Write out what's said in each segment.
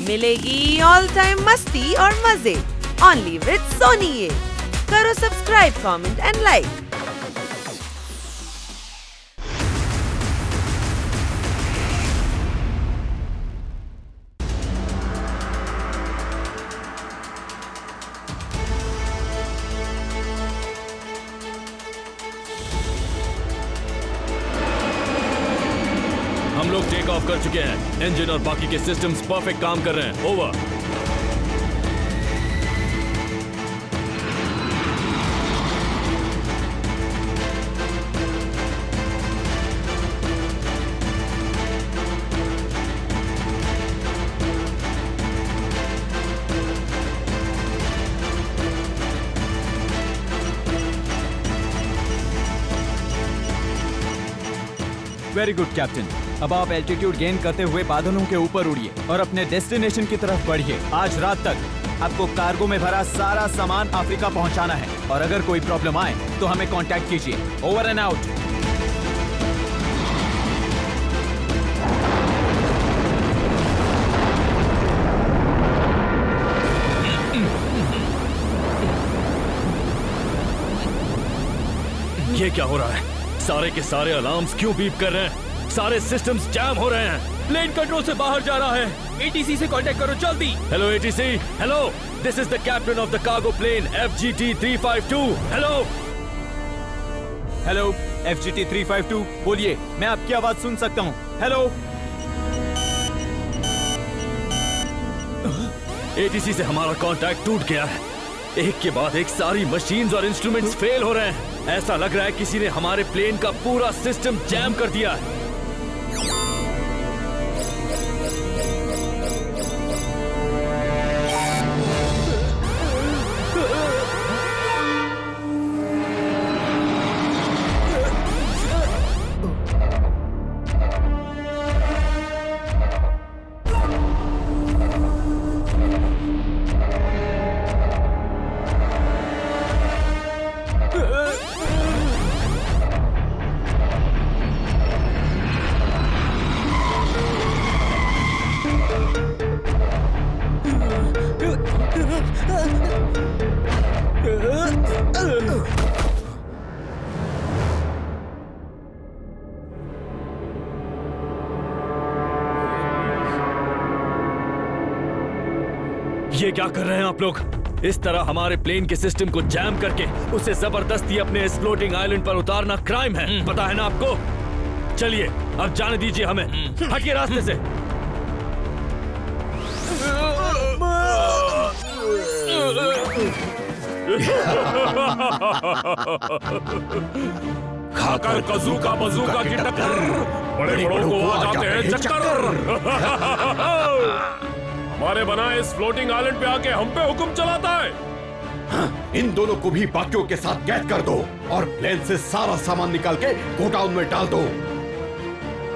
मिलेगी all time मस्ती और मजे ओनली विद सोनी। ये करो सब्सक्राइब, कमेंट एंड लाइक। हम लोग टेक ऑफ कर चुके हैं। इंजन और बाकी के सिस्टम्स परफेक्ट काम कर रहे हैं। ओवर। Very good captain. अब आप एल्टीट्यूड गेन करते हुए बादलों के ऊपर उड़िए और अपने डेस्टिनेशन की तरफ बढ़िए। आज रात तक आपको कार्गो में भरा सारा सामान अफ्रीका पहुंचाना है और अगर कोई प्रॉब्लम आए तो हमें कांटेक्ट कीजिए। Over and out. ये क्या हो रहा है? सारे के सारे अलार्म्स क्यों बीप कर रहे हैं? सारे सिस्टम्स जैम हो रहे हैं। प्लेन कंट्रोल से बाहर जा रहा है। एटीसी से कांटेक्ट करो जल्दी। Hello ATC. Hello, this is the captain of the cargo plane FGT 352। Hello hello FGT 352, बोलिए, मैं आपकी आवाज सुन सकता हूँ। हेलो। एटीसी से हमारा कांटेक्ट टूट गया है। एक के बाद एक सारी मशीन्स और इंस्ट्रूमेंट्स फेल हो रहे हैं। ऐसा लग रहा है किसी ने हमारे प्लेन का पूरा सिस्टम जैम कर दिया है। ये क्या कर रहे हैं आप लोग? इस तरह हमारे प्लेन के सिस्टम को जैम करके उसे जबरदस्ती अपने इस फ्लोटिंग आइलैंड पर उतारना क्राइम है। पता है ना आपको? चलिए अब जाने दीजिए हमें। हटिए रास्ते से। खाकर कजूका बजूका की टक्कर, बड़े बड़ों को आ जाते हैं चक्कर। हमारे बनाए इस फ्लोटिंग आइलैंड पे आके हम पे हुक्म चलाता है। हाँ, इन दोनों को भी बाकियों के साथ कैद कर दो और प्लेन से सारा सामान निकाल के गोडाउन में डाल दो।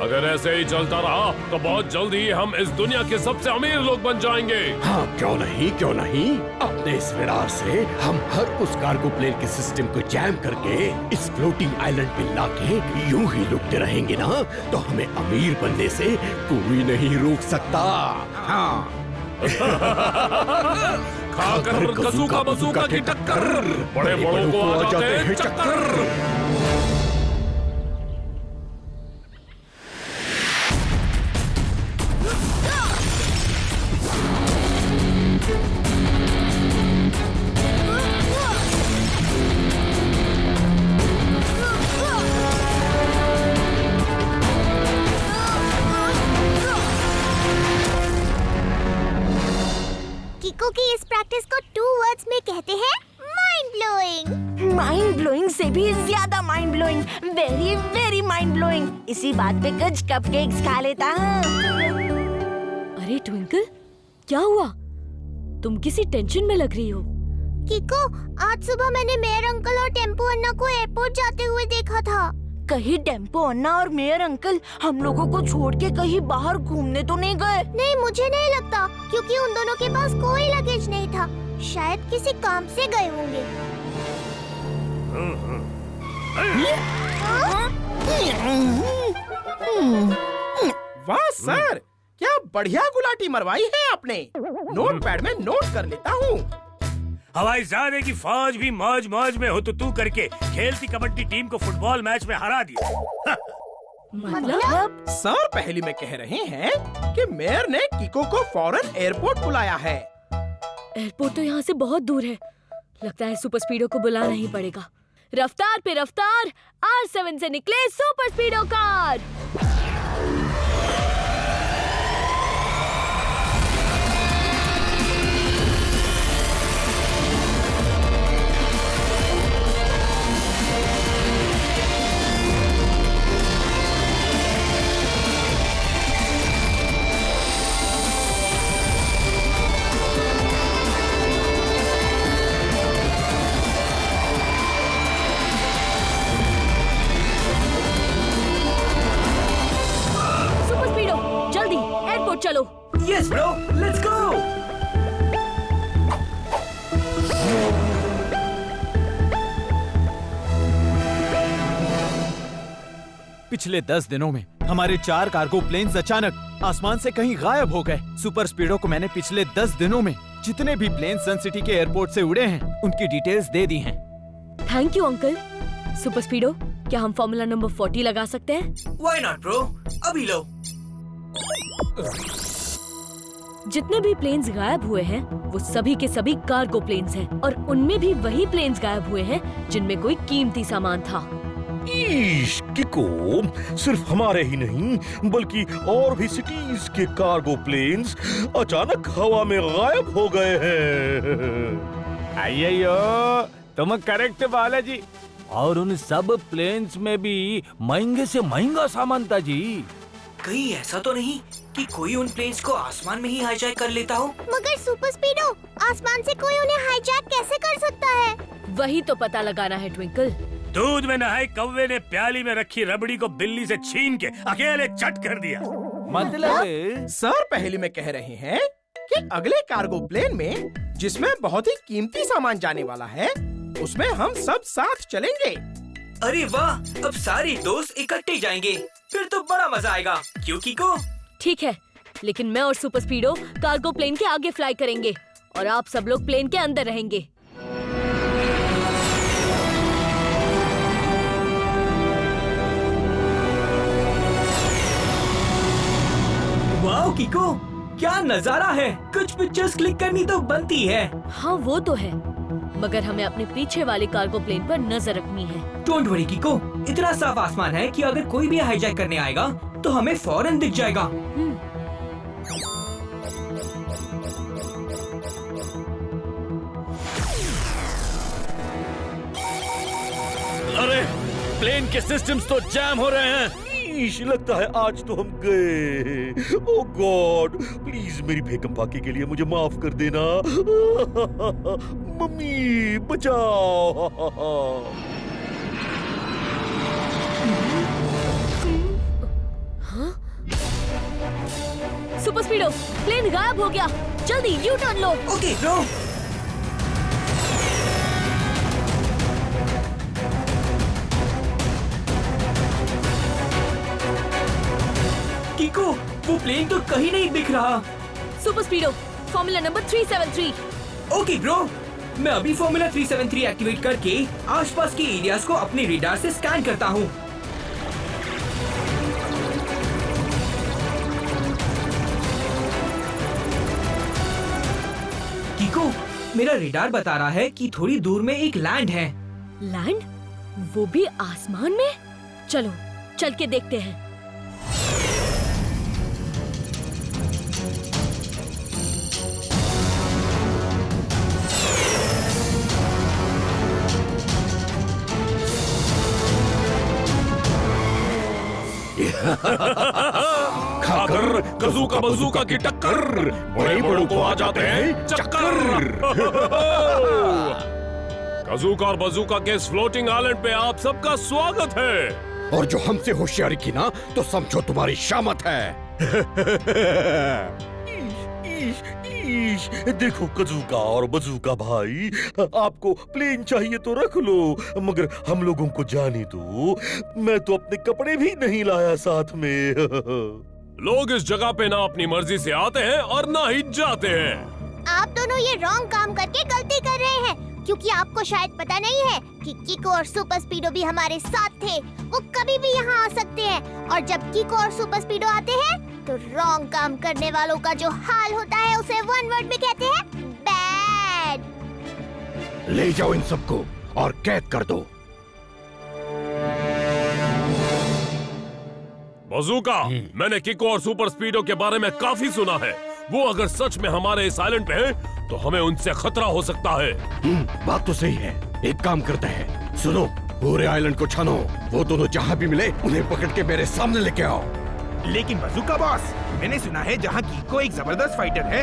अगर ऐसे ही चलता रहा तो बहुत जल्द ही हम इस दुनिया के सबसे अमीर लोग बन जाएंगे। हाँ, क्यों नहीं, क्यों नहीं। अपने इस रडार से हम हर उस कार्गो प्लेन के सिस्टम को जैम करके इस फ्लोटिंग आइलैंड पे लाके यूं ही लुटते रहेंगे ना, तो हमें अमीर बनने से कोई नहीं रोक सकता। हाँ। खाकर कजूका बजूका की टक्कर, बड़े बड़ों को आ जाते हैं चक्कर। किको की इस प्रैक्टिस को 2 वर्ड्स में कहते हैं माइंड ब्लोइंग। माइंड ब्लोइंग से भी ज्यादा mind blowing, very very mind blowing. इसी बात पे कुछ कपकेक्स खा लेता हूँ। अरे ट्विंकल, क्या हुआ? तुम किसी टेंशन में लग रही हो। किको, आज सुबह मैंने मेयर अंकल और टेम्पो अन्ना को एयरपोर्ट जाते हुए देखा था। कहीं टेम्पो अन्ना और मेयर अंकल हम लोगों को छोड़ के कहीं बाहर घूमने तो नहीं गए? नहीं, मुझे नहीं लगता, क्योंकि उन दोनों के पास कोई लगेज नहीं था। शायद किसी काम से गए होंगे। वाह सर, क्या बढ़िया गुलाटी मरवाई है आपने। नोट पैड में नोट कर लेता हूँ। हवाई जहाज की फौज भी मौज मौज में हो तो तू करके खेलती कबड्डी टीम को फुटबॉल मैच में हरा दिया। मतलब? सर पहली में कह रहे हैं कि मेयर ने किको को फौरन एयरपोर्ट बुलाया है। एयरपोर्ट तो यहाँ से बहुत दूर है। लगता है सुपर स्पीडो को बुलाना ही पड़ेगा। रफ्तार पे रफ्तार, R7 से निकले सुपर स्पीडो कार। चलो। Yes bro, let's go. पिछले 10 दिनों में हमारे 4 कार्गो प्लेन्स अचानक आसमान से कहीं गायब हो गए। सुपर स्पीडो को मैंने पिछले 10 दिनों में जितने भी प्लेन सन सिटी के एयरपोर्ट से उड़े हैं उनकी डिटेल्स दे दी हैं। Thank you uncle. सुपर स्पीडो, क्या हम फॉर्मूला नंबर 40 लगा सकते हैं? व्हाई नॉट ब्रो, अभी लो। जितने भी प्लेन्स गायब हुए हैं वो सभी के सभी कार्गो प्लेन्स हैं और उनमें भी वही प्लेन्स गायब हुए हैं जिनमें कोई कीमती सामान था। किको, सिर्फ हमारे ही नहीं बल्कि और भी सिटीज के कार्गो प्लेन्स अचानक हवा में गायब हो गए हैं। अय्यो, तुम करेक्ट बालाजी। और उन सब प्लेन्स में भी महंगे से महंगा सामान था जी। कहीं ऐसा तो नहीं कि कोई उन प्लेन्स को आसमान में ही हाईजैक कर लेता हो? मगर सुपर स्पीडो, आसमान से कोई उन्हें हाईजैक कैसे कर सकता है? वही तो पता लगाना है ट्विंकल। दूध में नहाए कौवे ने प्याली में रखी रबड़ी को बिल्ली से छीन के अकेले चट कर दिया। मतलब सर पहले में कह रहे हैं कि अगले कार्गो प्लेन में जिसमें बहुत ही कीमती सामान जाने वाला है उसमें हम सब साथ चलेंगे। अरे वाह, अब सारे दोस्त इकट्ठे जाएंगे, फिर तो बड़ा मजा आएगा। क्यों किको? ठीक है, लेकिन मैं और सुपर स्पीडो कार्गो प्लेन के आगे फ्लाई करेंगे और आप सब लोग प्लेन के अंदर रहेंगे। वाह किको, क्या नजारा है। कुछ पिक्चर्स क्लिक करनी तो बनती है। हाँ वो तो है, मगर हमें अपने पीछे वाले कार्गो प्लेन पर नजर रखनी है। डोंट वरी किको, इतना साफ आसमान है कि अगर कोई भी हाईजैक करने आएगा तो हमें फौरन दिख जाएगा। अरे, प्लेन के सिस्टम्स तो जैम हो रहे हैं। लगता है आज तो हम गए। ओह गॉड, प्लीज मेरी बेगम पाकी के लिए मुझे माफ कर देना। मम्मी बचाओ। हाँ? सुपर स्पीडो, प्लेन गायब हो गया। जल्दी यू टर्न लो। Okay bro. किको, वो प्लेन तो कहीं नहीं दिख रहा। Super speedo, formula number 373। Okay bro, मैं अभी फॉर्मूला 373 एक्टिवेट करके आसपास के एरियाज को अपने रेडार से स्कैन करता हूँ। किको, मेरा रेडार बता रहा है कि थोड़ी दूर में एक लैंड है। लैंड? वो भी आसमान में? चलो चल के देखते हैं। खाकर कजूका बजूका की टक्कर, बड़े बड़ों को आ जाते हैं चक्कर। कजूका और बजूका के इस फ्लोटिंग आइलैंड पे आप सबका स्वागत है। और जो हमसे होशियारी की ना तो समझो तुम्हारी शामत है। देखो कजूका और बजूका भाई, आपको प्लेन चाहिए तो रख लो, मगर हम लोगों को जाने दो। मैं तो अपने कपड़े भी नहीं लाया साथ में। लोग इस जगह पे ना अपनी मर्जी से आते हैं और ना ही जाते हैं। आप दोनों ये रॉन्ग काम करके गलती कर रहे हैं, क्योंकि आपको शायद पता नहीं है कि किको और सुपर स्पीडो भी हमारे साथ थे। वो कभी भी यहाँ आ सकते हैं, और जब किको और सुपर स्पीडो आते हैं तो रॉन्ग काम करने वालों का जो हाल होता है उसे वन वर्ड में कहते हैं बैड। ले जाओ इन सबको और कैद कर दो। बज़ूका, मैंने किको और सुपर स्पीडो के बारे में काफी सुना है। वो अगर सच में हमारे इस आइलैंड पे हैं, तो हमें उनसे खतरा हो सकता है। बात तो सही है। एक काम करते हैं, सुनो, पूरे आइलैंड को छानो। वो दोनों जहाँ भी मिले उन्हें पकड़ के मेरे सामने लेके आओ। लेकिन बज़ूका बॉस, मैंने सुना है जहाँ किको एक जबरदस्त फाइटर है,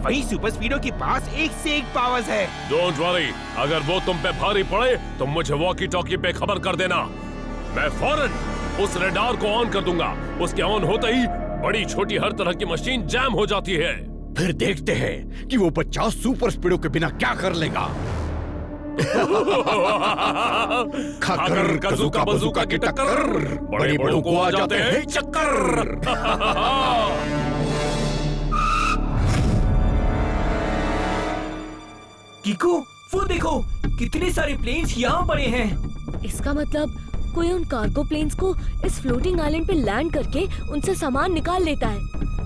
वहीं सुपर स्पीडो के पास एक से एक पावर्स है। डोंट वरी, अगर वो तुम पे भारी पड़े तो मुझे वॉकी टॉकी पे खबर कर देना। मैं फौरन उस रेडार को ऑन कर दूंगा। उसके ऑन होते ही बड़ी छोटी हर तरह की मशीन जैम हो जाती है। फिर देखते हैं कि वो 50 सुपर स्पीडो के बिना क्या कर लेगा। खाकर कज़ूका बज़ूका की टक्कर, बड़े बड़ों को आ जाते हैं चक्कर। किको, वो देखो, कितने सारे प्लेन्स यहाँ पड़े हैं। इसका मतलब कोई उन कार्गो प्लेन्स को इस फ्लोटिंग आइलैंड पे लैंड करके उनसे सामान निकाल लेता है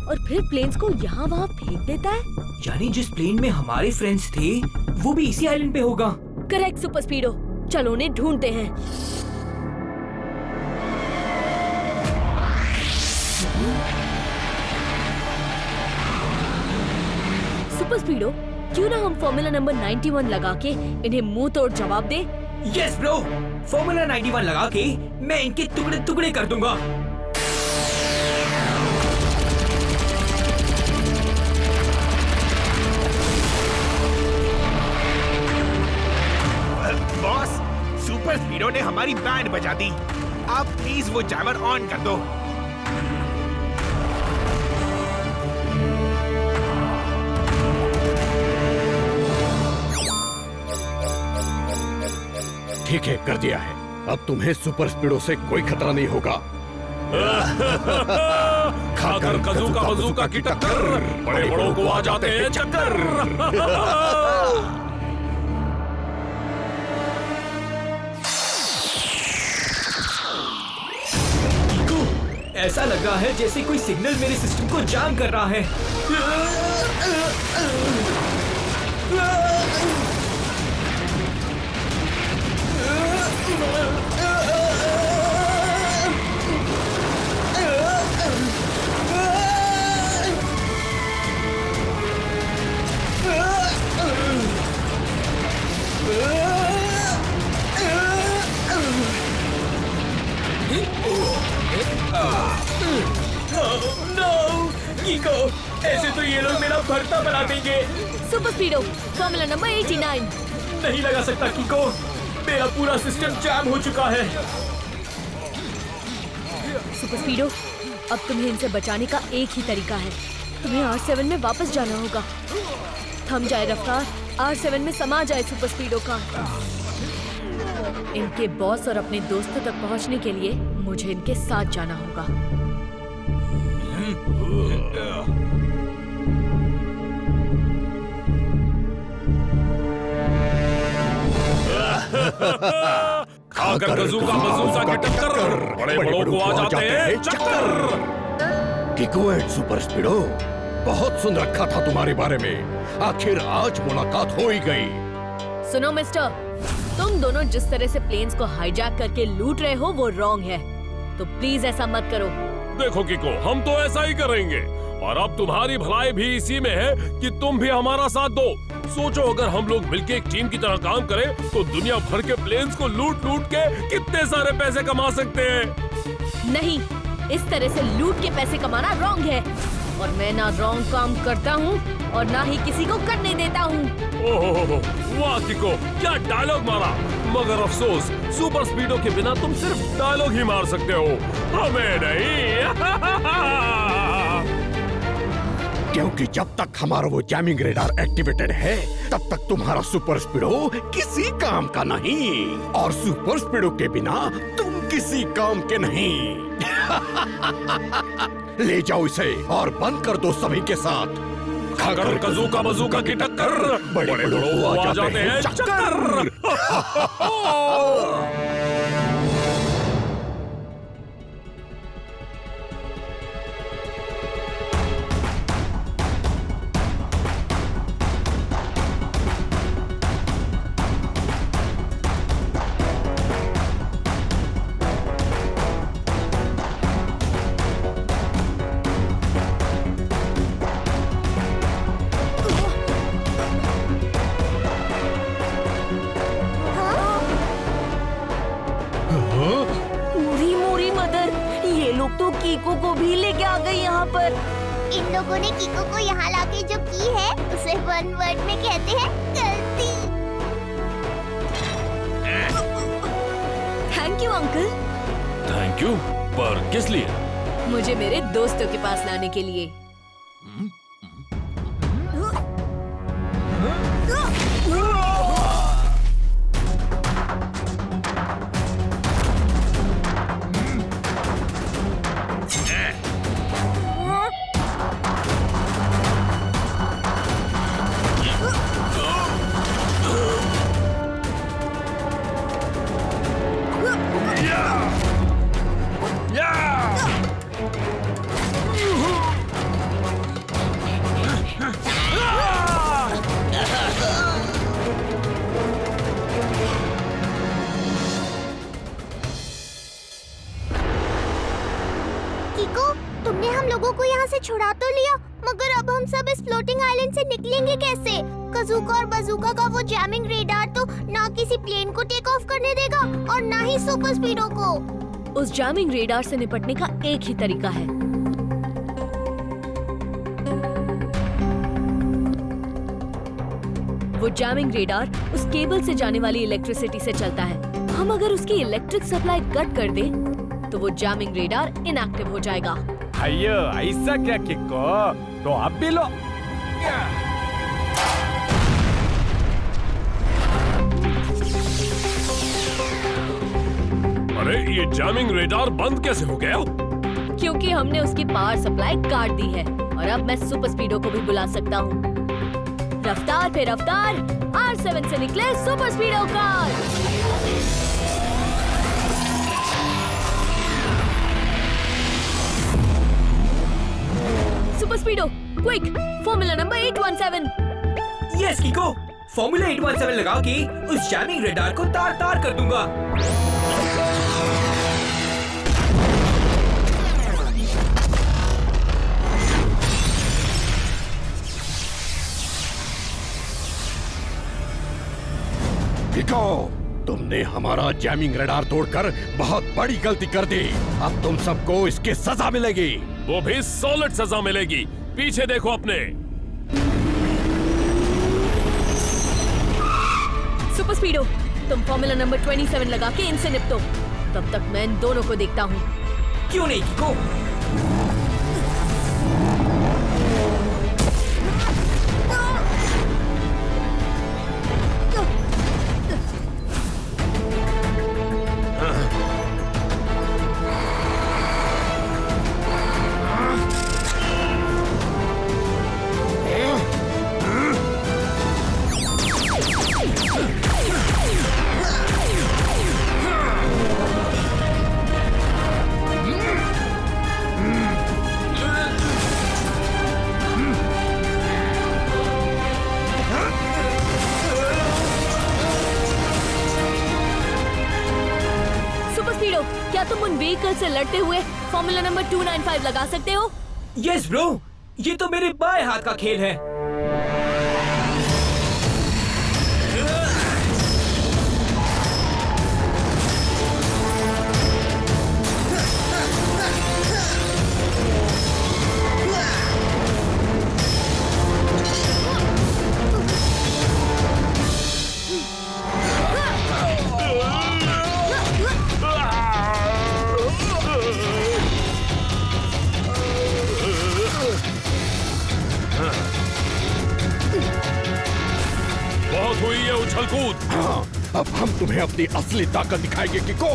और फिर प्लेन्स को यहाँ वहाँ फेंक देता है। यानी जिस प्लेन में हमारे फ्रेंड्स थे वो भी इसी आइलैंड पे होगा। करेक्ट सुपर स्पीडो, चलो उन्हें ढूंढते हैं। सुपर स्पीडो, क्यों ना हम फॉर्मूला नंबर 91 लगा के इन्हें मुंह तोड़ जवाब दे। यस ब्रो, फॉर्मूला 91 लगा के मैं इनके टुकड़े टुकड़े कर दूंगा। बॉस, सुपर स्पीडो ने हमारी बैंड बजा दी। आप प्लीज वो जैमर ऑन कर दो। ठीक है, कर दिया है। अब तुम्हें सुपर स्पीडो से कोई खतरा नहीं होगा। खाकर कज़ूका बज़ूका की टक्कर, बड़े बड़ों को आ जाते हैं चक्कर। ऐसा लग रहा है जैसे कोई सिग्नल मेरे सिस्टम को जाम कर रहा है। किको, ऐसे तो ये लोग मेरा भरता बना देंगे। Super speedo, formula number 89। नहीं लगा सकता किको, मेरा पूरा सिस्टम जैम हो चुका है। सुपर स्पीडो, अब तुम्हें इनसे बचाने का एक ही तरीका है। तुम्हें R7 में वापस जाना होगा। थम जाए रफ्तार, R7 में समा जाए सुपर स्पीडो का। इनके बॉस और अपने दोस्तों तक पहुंचने के लिए मुझे इनके साथ जाना होगा। खाकर कज़ूका बज़ूका की टक्कर, बड़े बड़ों को आ जाते हैं चक्कर। किको एंड सुपर स्पीडो, बहुत सुन रखा था तुम्हारे बारे में। आखिर आज मुलाकात हो ही गई। सुनो मिस्टर, तुम दोनों जिस तरह से प्लेन्स को हाईजैक करके लूट रहे हो वो रॉन्ग है, तो प्लीज ऐसा मत करो। देखो किको, हम तो ऐसा ही करेंगे, और अब तुम्हारी भलाई भी इसी में है कि तुम भी हमारा साथ दो। सोचो, अगर हम लोग मिलके एक टीम की तरह काम करें तो दुनिया भर के प्लेन्स को लूट लूट के कितने सारे पैसे कमा सकते हैं। नहीं, इस तरह से लूट के पैसे कमाना रॉन्ग है, और मैं ना रॉन्ग काम करता हूँ और ना ही किसी को करने देता हूँ। ओह वाह किको, क्या डायलॉग मारा। मगर अफसोस, सुपर स्पीडो के बिना तुम सिर्फ डायलॉग ही मार सकते हो, हमें नहीं। क्योंकि जब तक हमारा वो जैमिंग रेडार एक्टिवेटेड है, तब तक तुम्हारा सुपर स्पीडो किसी काम का नहीं, और सुपर स्पीडो के बिना तुम किसी काम के नहीं। ले जाओ इसे और बंद कर दो सभी के साथ। अगर कजूका बजूका की टक्कर बड़े बड़ों आ जाते हैं चक्कर। तो कीको को भी लेके आ गई यहाँ पर। इन लोगों ने कीको को यहाँ लाके जो की है उसे वन वर्ड में कहते हैं गलती। Thank you uncle. Thank you, पर किस लिए? मुझे मेरे दोस्तों के पास लाने के लिए। तुमने हम लोगों को यहाँ से छुड़ा तो लिया, मगर अब हम सब इस फ्लोटिंग आइलैंड से निकलेंगे कैसे? कजूका और बजूका का वो जैमिंग रेडार तो ना किसी प्लेन को टेक ऑफ करने देगा और ना ही सुपर स्पीडो को। उस जैमिंग रेडार से निपटने का एक ही तरीका है। वो जैमिंग रेडार उस केबल से जाने वाली इलेक्ट्रिसिटी से चलता है। हम अगर उसकी इलेक्ट्रिक सप्लाई कट कर दे तो वो जैमिंग रेडार इनएक्टिव हो जाएगा। अयो ऐसा क्या किको? तो आप भी लो। अरे ये जैमिंग रेडार बंद कैसे हो गया? क्योंकि हमने उसकी पावर सप्लाई काट दी है और अब मैं सुपर स्पीडो को भी बुला सकता हूँ। रफ्तार पे रफ्तार, R7 से निकले super speedo car. Super speedo, quick, formula number 817। Yes Kicko, formula 817 लगा के उस जैमिंग रेडार को तार तार कर दूंगा। कीको, तुमने हमारा जैमिंग रेडार तोड़कर बहुत बड़ी गलती कर दी। अब तुम सबको इसकी सजा मिलेगी। वो भी सॉलिड सजा मिलेगी। पीछे देखो अपने। सुपर स्पीडो, तुम फॉर्मूला नंबर 27 लगा के इनसे निपटो। तब तक मैं इन दोनों को देखता हूँ। क्यों नहीं कीको? क्या तुम उन व्हीकल से लड़ते हुए फॉर्मूला नंबर 295 लगा सकते हो? यस ब्रो, ये तो मेरे बाएं हाथ का खेल है। हुई है उछल कूद। हाँ, अब हम तुम्हें अपनी असली ताकत दिखाएंगे Kicko.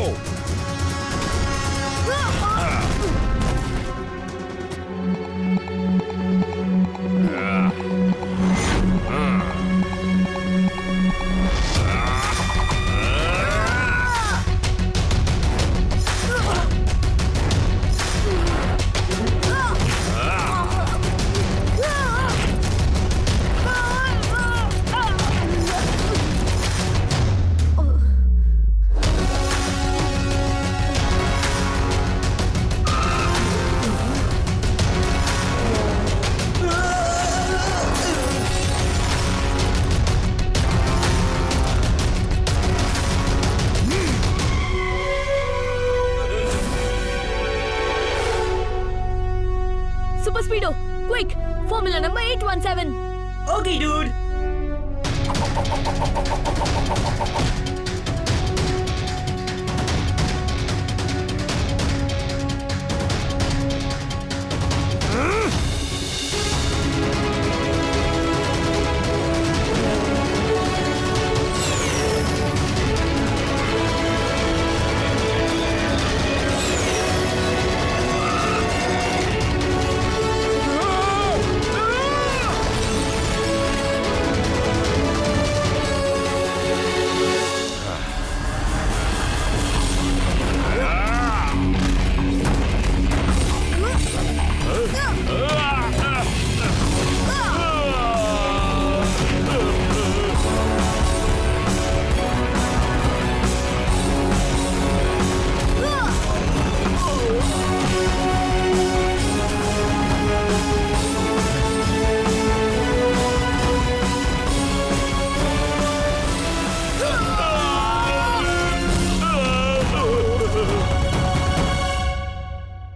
Super speedo, quick, formula number 817। Okay dude.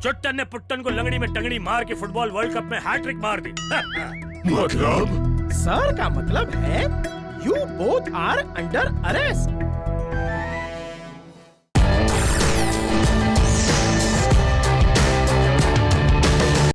Chuttan ने पुट्टन को लंगड़ी में टंगड़ी मार के फुटबॉल वर्ल्ड कप में हैट्रिक मार दी। मतलब सर का मतलब है you both are under arrest.